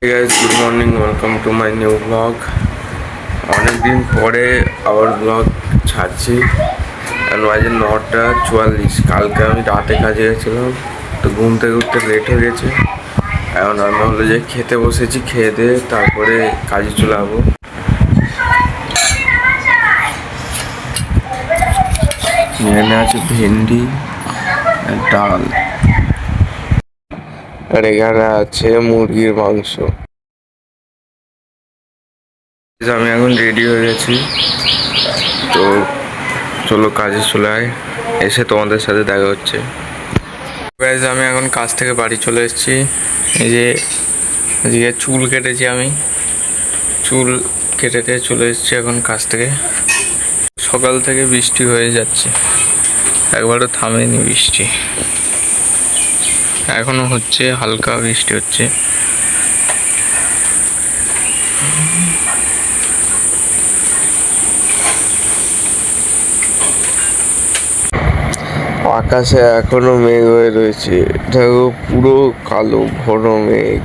Hey guys, good morning. Welcome to my new vlog. অনেকদিন পরে আবার ব্লগ ছাড়ছি। এখন বাজে 9:44। কালকে আমি রাতে কাজে গেছিলাম, তো ঘুম থেকে উঠতে লেট হয়ে গেছে। এখন আমি হলো যে খেতে বসেছি, খেয়ে দিয়ে তারপরে কাজে চলে যাবো। এখানে আছে ভেন্ডি আর ডাল, আর এখানে আছে মুরগির মাংস। আমি এখন রেডি হয়ে গেছি, তো চলো কাজে চলে আয়, এসে তোমাদের সাথে দেখা হচ্ছে। গাইজ আমি এখন কাজ থেকে বাড়ি চলে এসেছি। এই যে এদিকে চুল কেটেছি, আমি চুল কেটে চলে এসেছি এখন কাজ থেকে। সকাল থেকে বৃষ্টি হয়ে যাচ্ছে, একবারও থামেনি বৃষ্টি, এখনো হচ্ছে, হালকা বৃষ্টি হচ্ছে। আকাশে এখনো মেঘ হয়ে রয়েছে, দেখো পুরো কালো ঘন মেঘ।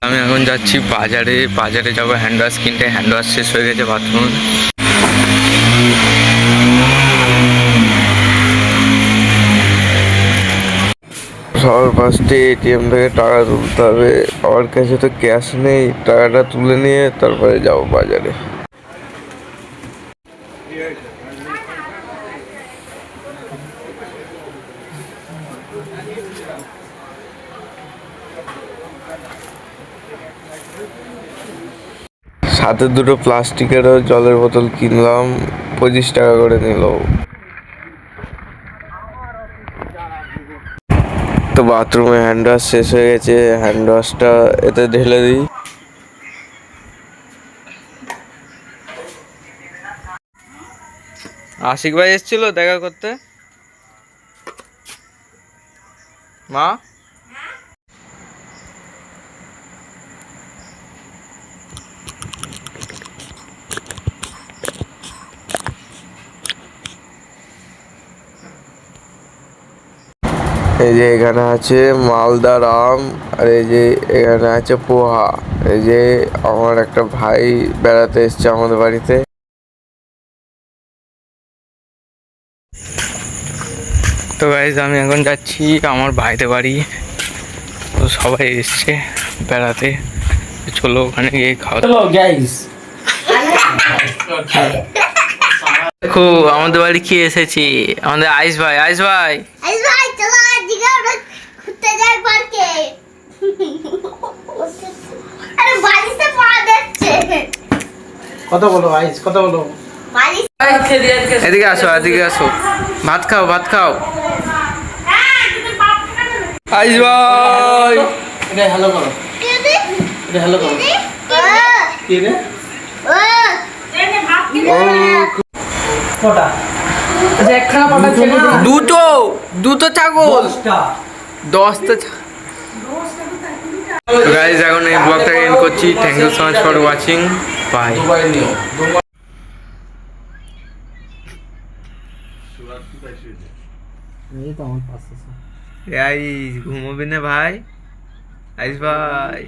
আমি এখন যাচ্ছি বাজারে যাবো হ্যান্ড ওয়াশ কিনতে। হ্যান্ড ওয়াশ শেষ হয়ে গেছে বাথরুম। সবার ফার্স্টে এটিএম থেকে টাকা তুলতে হবে, আমার কাছে তো ক্যাশ নেই। টাকাটা তুলে নিয়ে তারপরে যাবো বাজারে। সাথে দুটো প্লাস্টিকেরও জলের বোতল কিনলাম, 25 টাকা করে নিল। তো বাথরুমে হ্যান্ড ওয়াশ শেষ হয়ে গেছে, হ্যান্ড ওয়াশটা এতে ঢেলে দিই। আশিক ভাই এসেছিল দেখা করতে। মা এই যে এখানে আছে মালদার আম, আর এই যে এখানে আছে পোহা। এই যে আমার একটা ভাই বেড়াতে এসছে আমাদের বাড়িতে। তো গাইজ আমি এখন যাচ্ছি আমার ভাইদের বাড়ি, তো সবাই এসছে বেড়াতে, চলো ওখানে গিয়ে খাওয়া দাওয়া। দেখো আমাদের বাড়ি কি এসেছি, আমাদের আইস ভাই। চলো আজকে আমরা ঘুরতে যাই পার্কে। আরে বালিশে পা দিচ্ছে। কথা বলো আইস, কথা বলো। বালিশ এদিকে আসো, ভাত খাও। আইস ভাই, এটা হ্যালো করো, এটা হ্যালো করো। কি রে? কটা? আচ্ছা একখানা পাটা ছেড়ে দাও। দুটো ছাগল, 10টা। গাইজ এখন এই ব্লগটাকে এন্ড করছি। Thank you so much for watching, bye. এই তো আমার পাশে ঘুমোবি না ভাই? আইস ভাই।